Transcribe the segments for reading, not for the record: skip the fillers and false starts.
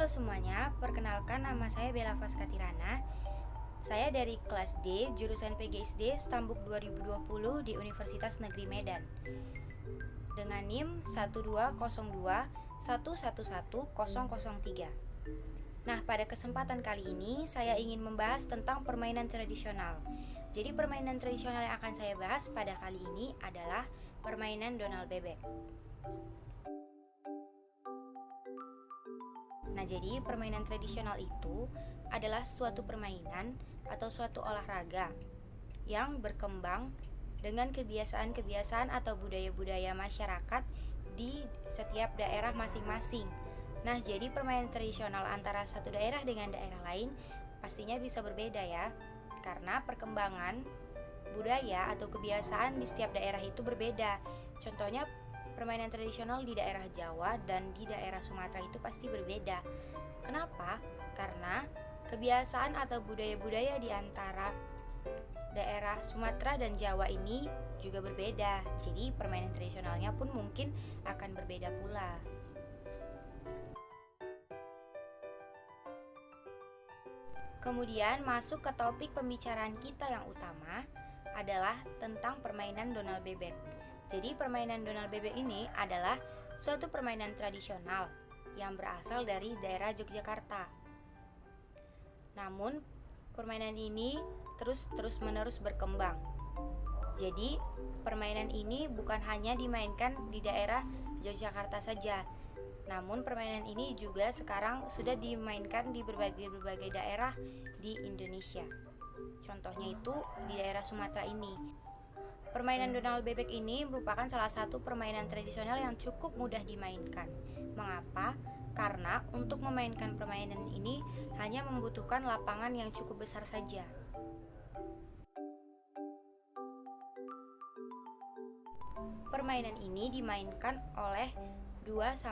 Halo semuanya, perkenalkan nama saya Bella Faskatirana. Saya dari kelas D, jurusan PGSD Stambuk 2020 di Universitas Negeri Medan. Dengan NIM 1202111003. Nah, pada kesempatan kali ini saya ingin membahas tentang permainan tradisional. Jadi permainan tradisional yang akan saya bahas pada kali ini adalah permainan donal bebek. Nah, jadi permainan tradisional itu adalah suatu permainan atau suatu olahraga yang berkembang dengan kebiasaan-kebiasaan atau budaya-budaya masyarakat di setiap daerah masing-masing. Nah, jadi permainan tradisional antara satu daerah dengan daerah lain pastinya bisa berbeda ya, karena perkembangan budaya atau kebiasaan di setiap daerah itu berbeda. Contohnya permainan tradisional di daerah Jawa dan di daerah Sumatera itu pasti berbeda. Kenapa? Karena kebiasaan atau budaya-budaya di antara daerah Sumatera dan Jawa ini juga berbeda. Jadi permainan tradisionalnya pun mungkin akan berbeda pula. Kemudian masuk ke topik pembicaraan kita yang utama adalah tentang permainan donal bebek. Jadi permainan donal bebek ini adalah suatu permainan tradisional yang berasal dari daerah Yogyakarta. Namun permainan ini terus-menerus berkembang. Jadi permainan ini bukan hanya dimainkan di daerah Yogyakarta saja, namun permainan ini juga sekarang sudah dimainkan di berbagai daerah di Indonesia. Contohnya itu di daerah Sumatera ini. Permainan donal bebek ini merupakan salah satu permainan tradisional yang cukup mudah dimainkan. Mengapa? Karena untuk memainkan permainan ini hanya membutuhkan lapangan yang cukup besar saja. Permainan ini dimainkan oleh 2-10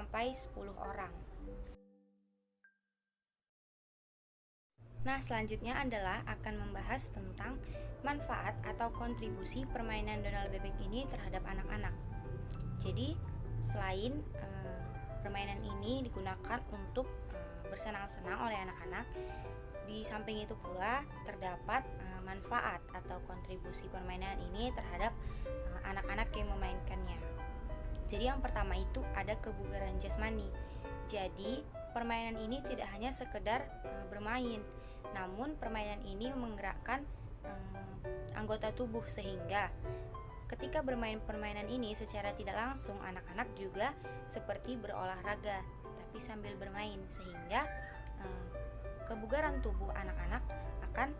orang. Nah, selanjutnya adalah akan membahas tentang manfaat atau kontribusi permainan donal bebek ini terhadap anak-anak. Jadi, selain permainan ini digunakan untuk bersenang-senang oleh anak-anak, di samping itu pula terdapat manfaat atau kontribusi permainan ini terhadap anak-anak yang memainkannya. Jadi yang pertama itu ada kebugaran jasmani. Jadi permainan ini tidak hanya sekedar bermain, namun permainan ini menggerakkan anggota tubuh sehingga ketika bermain permainan ini secara tidak langsung anak-anak juga seperti berolahraga tapi sambil bermain, sehingga kebugaran tubuh anak-anak akan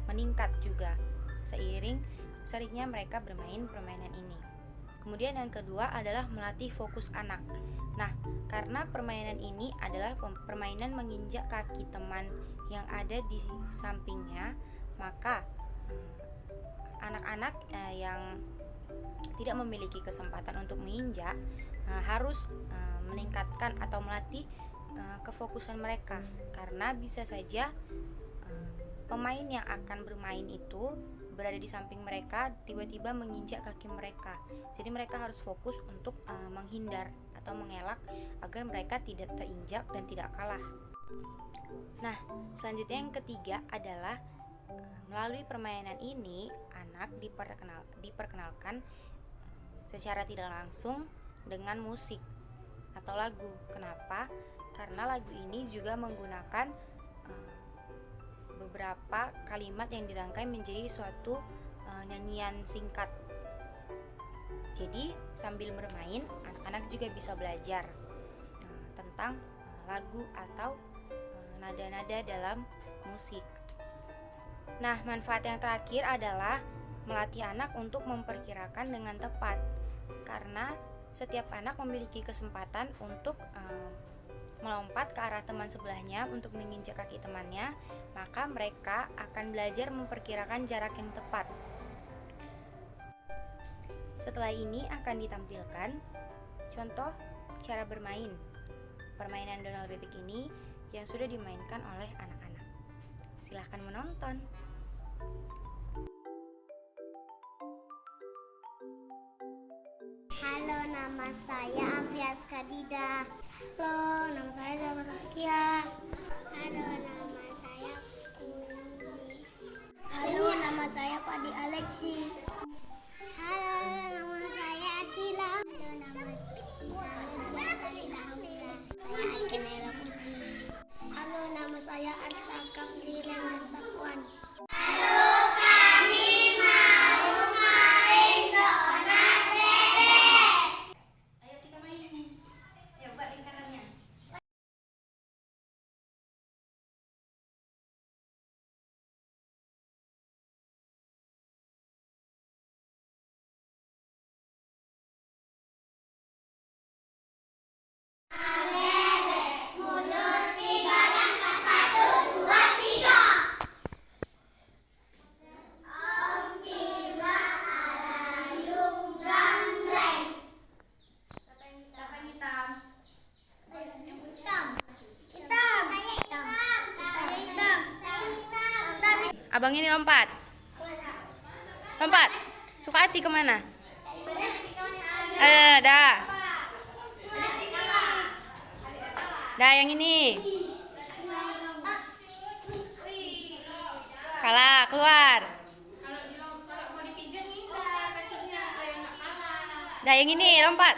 meningkat juga seiring seringnya mereka bermain permainan ini. Kemudian yang kedua adalah melatih fokus anak. Nah, karena permainan ini adalah permainan menginjak kaki teman yang ada di sampingnya, maka anak-anak yang tidak memiliki kesempatan untuk menginjak harus meningkatkan atau melatih kefokusan mereka, karena bisa saja pemain yang akan bermain itu berada di samping mereka tiba-tiba menginjak kaki mereka. Jadi mereka harus fokus untuk menghindar atau mengelak agar mereka tidak terinjak dan tidak kalah. Nah, selanjutnya yang ketiga adalah melalui permainan ini anak diperkenalkan secara tidak langsung dengan musik atau lagu. Kenapa? Karena lagu ini juga menggunakan beberapa kalimat yang dirangkai menjadi suatu nyanyian singkat. Jadi sambil bermain anak-anak juga bisa belajar tentang lagu atau nada-nada dalam musik. Nah, manfaat yang terakhir adalah melatih anak untuk memperkirakan dengan tepat, karena setiap anak memiliki kesempatan untuk melompat ke arah teman sebelahnya untuk menginjak kaki temannya, maka mereka akan belajar memperkirakan jarak yang tepat. Setelah ini akan ditampilkan contoh cara bermain permainan donal bebek ini yang sudah dimainkan oleh anak-anak. Silahkan menonton. Halo, nama saya Afias Kadida. Halo, nama saya Zahra Taskia. Halo, nama saya Kunji. Halo, nama saya Padi Alexi. Halo, nama saya Asila. Halo, nama saya Asila Hamida. Saya Aiken Ella Putri. Halo, nama saya Arta Kapri Lenda Sakwan. Abang ini lompat. Lompat. Suka hati kemana? Dah. Dah yang ini. Kalah, keluar. Dah yang ini, lompat.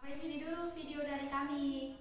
Sampai sini dulu video dari kami.